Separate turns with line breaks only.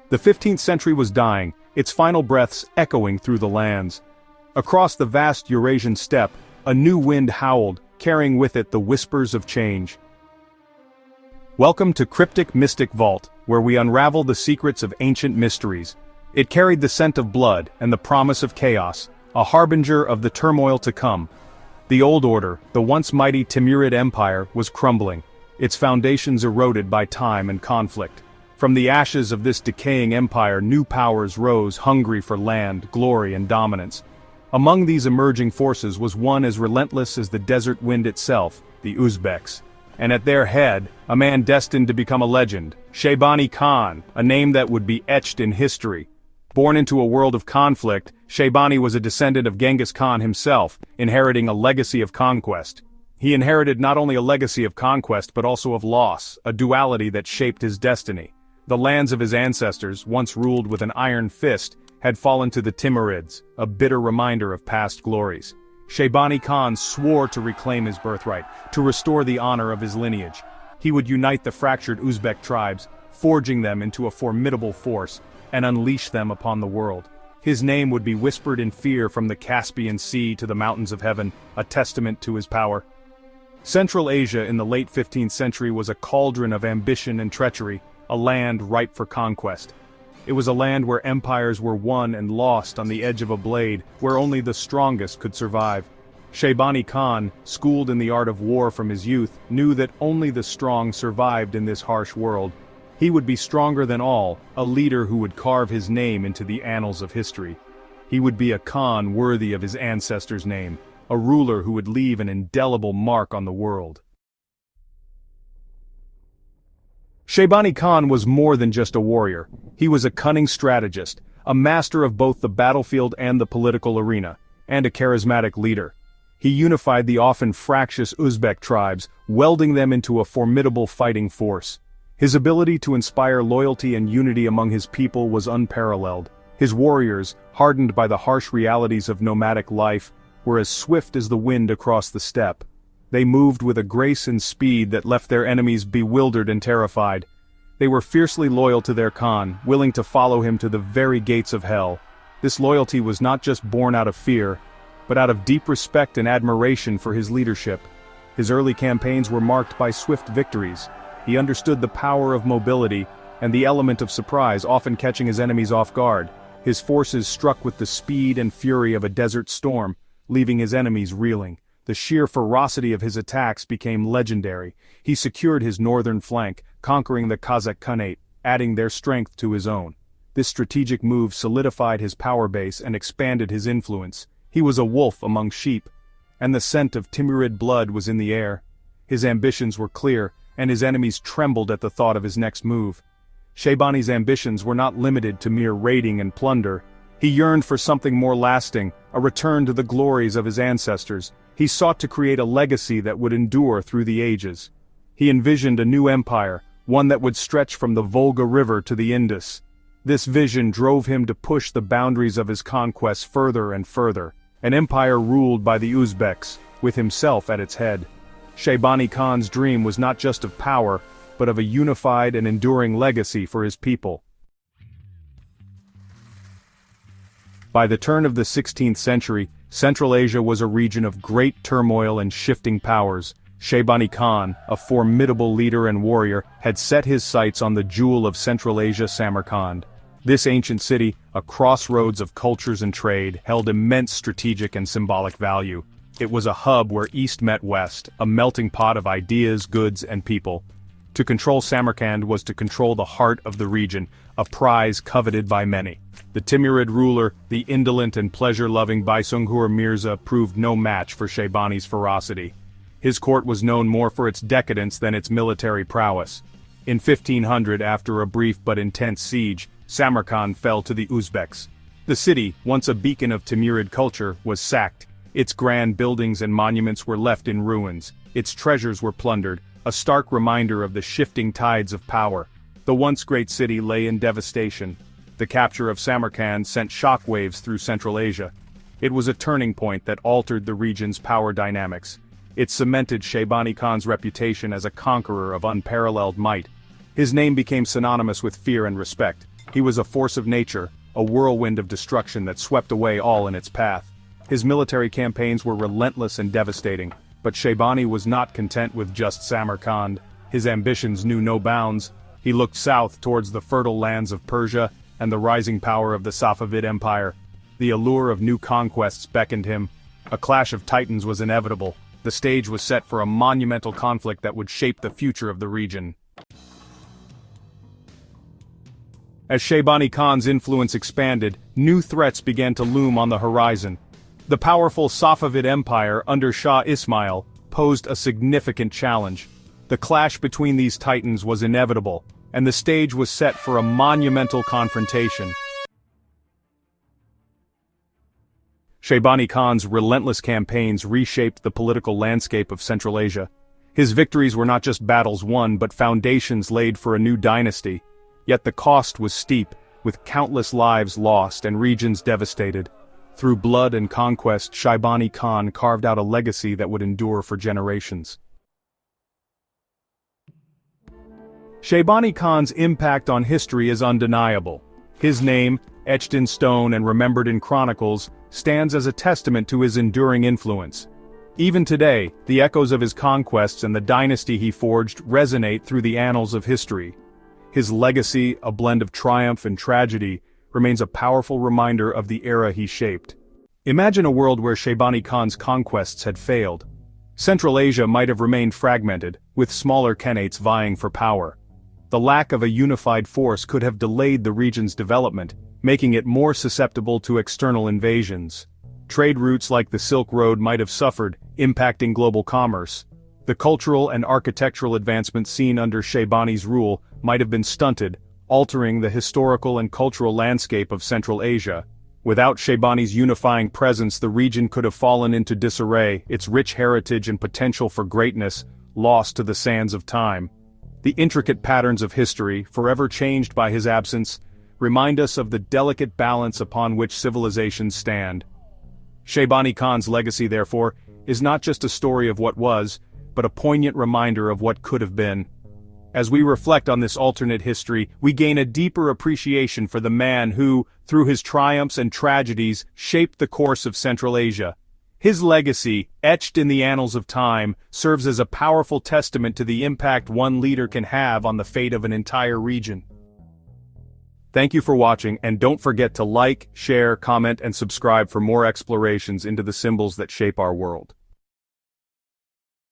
The 15th century was dying, its final breaths echoing through the lands. Across the vast Eurasian steppe, a new wind howled, carrying with it the whispers of change. Welcome to Cryptic Mystic Vault, where we unravel the secrets of ancient mysteries. It carried the scent of blood and the promise of chaos, a harbinger of the turmoil to come. The old order, the once mighty Timurid empire, was crumbling, its foundations eroded by time and conflict. From the ashes of this decaying empire, new powers rose, hungry for land, glory, and dominance. Among these emerging forces was one as relentless as the desert wind itself, the Uzbeks. And at their head, a man destined to become a legend, Shaybani Khan, a name that would be etched in history. Born into a world of conflict, Shaybani was a descendant of Genghis Khan himself, inheriting a legacy of conquest. He inherited not only a legacy of conquest but also of loss, a duality that shaped his destiny. The lands of his ancestors, once ruled with an iron fist, had fallen to the Timurids, a bitter reminder of past glories. Shaybani Khan swore to reclaim his birthright, to restore the honor of his lineage. He would unite the fractured Uzbek tribes, forging them into a formidable force, and unleash them upon the world. His name would be whispered in fear from the Caspian Sea to the mountains of heaven, a testament to his power. Central Asia in the late 15th century was a cauldron of ambition and treachery, a land ripe for conquest. It was a land where empires were won and lost on the edge of a blade, where only the strongest could survive. Shaybani Khan, schooled in the art of war from his youth, knew that only the strong survived in this harsh world. He would be stronger than all, a leader who would carve his name into the annals of history. He would be a Khan worthy of his ancestors' name, a ruler who would leave an indelible mark on the world. Shaybani Khan was more than just a warrior. He was a cunning strategist, a master of both the battlefield and the political arena, and a charismatic leader. He unified the often fractious Uzbek tribes, welding them into a formidable fighting force. His ability to inspire loyalty and unity among his people was unparalleled. His warriors, hardened by the harsh realities of nomadic life, were as swift as the wind across the steppe. They moved with a grace and speed that left their enemies bewildered and terrified. They were fiercely loyal to their Khan, willing to follow him to the very gates of hell. This loyalty was not just born out of fear, but out of deep respect and admiration for his leadership. His early campaigns were marked by swift victories. He understood the power of mobility and the element of surprise, often catching his enemies off guard. His forces struck with the speed and fury of a desert storm, leaving his enemies reeling. The sheer ferocity of his attacks became legendary. He secured his northern flank, conquering the Kazakh Khanate, adding their strength to his own. This strategic move solidified his power base and expanded his influence. He was a wolf among sheep, and the scent of Timurid blood was in the air. His ambitions were clear, and his enemies trembled at the thought of his next move. Shaybani's ambitions were not limited to mere raiding and plunder. He yearned for something more lasting, a return to the glories of his ancestors. He sought to create a legacy that would endure through the ages. He envisioned a new empire, one that would stretch from the Volga River to the Indus. This vision drove him to push the boundaries of his conquests further and further, an empire ruled by the Uzbeks, with himself at its head. Shaybani Khan's dream was not just of power, but of a unified and enduring legacy for his people. By the turn of the 16th century, Central Asia was a region of great turmoil and shifting powers. Shaybani Khan, a formidable leader and warrior, had set his sights on the jewel of Central Asia, Samarkand. This ancient city, a crossroads of cultures and trade, held immense strategic and symbolic value. It was a hub where East met West, a melting pot of ideas, goods, and people. To control Samarkand was to control the heart of the region, a prize coveted by many. The Timurid ruler, the indolent and pleasure-loving Baysungur Mirza, proved no match for Shaybani's ferocity. His court was known more for its decadence than its military prowess. In 1500, after a brief but intense siege, Samarkand fell to the Uzbeks. The city, once a beacon of Timurid culture, was sacked. Its grand buildings and monuments were left in ruins. Its treasures were plundered, a stark reminder of the shifting tides of power. The once great city lay in devastation. The capture of Samarkand sent shockwaves through Central Asia. It was a turning point that altered the region's power dynamics. It cemented Shaybani Khan's reputation as a conqueror of unparalleled might. His name became synonymous with fear and respect. He was a force of nature, a whirlwind of destruction that swept away all in its path. His military campaigns were relentless and devastating, but Shaybani was not content with just Samarkand. His ambitions knew no bounds. He looked south towards the fertile lands of Persia and the rising power of the Safavid Empire. The allure of new conquests beckoned him. A clash of titans was inevitable. The stage was set for a monumental conflict that would shape the future of the region. As Shaybani Khan's influence expanded, new threats began to loom on the horizon. The powerful Safavid Empire under Shah Ismail posed a significant challenge. The clash between these titans was inevitable, and the stage was set for a monumental confrontation. Shaybani Khan's relentless campaigns reshaped the political landscape of Central Asia. His victories were not just battles won but foundations laid for a new dynasty. Yet the cost was steep, with countless lives lost and regions devastated. Through blood and conquest, Shaybani Khan carved out a legacy that would endure for generations. Shaybani Khan's impact on history is undeniable. His name, etched in stone and remembered in chronicles, stands as a testament to his enduring influence. Even today, the echoes of his conquests and the dynasty he forged resonate through the annals of history. His legacy, a blend of triumph and tragedy, remains a powerful reminder of the era he shaped. Imagine a world where Shaybani Khan's conquests had failed. Central Asia might have remained fragmented, with smaller khanates vying for power. The lack of a unified force could have delayed the region's development, making it more susceptible to external invasions. Trade routes like the Silk Road might have suffered, impacting global commerce. The cultural and architectural advancements seen under Shaybani's rule might have been stunted, altering the historical and cultural landscape of Central Asia. Without Shaybani's unifying presence, the region could have fallen into disarray, its rich heritage and potential for greatness lost to the sands of time. The intricate patterns of history, forever changed by his absence, remind us of the delicate balance upon which civilizations stand. Shaybani Khan's legacy, therefore, is not just a story of what was, but a poignant reminder of what could have been. As we reflect on this alternate history, we gain a deeper appreciation for the man who, through his triumphs and tragedies, shaped the course of Central Asia. His legacy, etched in the annals of time, serves as a powerful testament to the impact one leader can have on the fate of an entire region. Thank you for watching, and don't forget to like, share, comment, and subscribe for more explorations into the symbols that shape our world.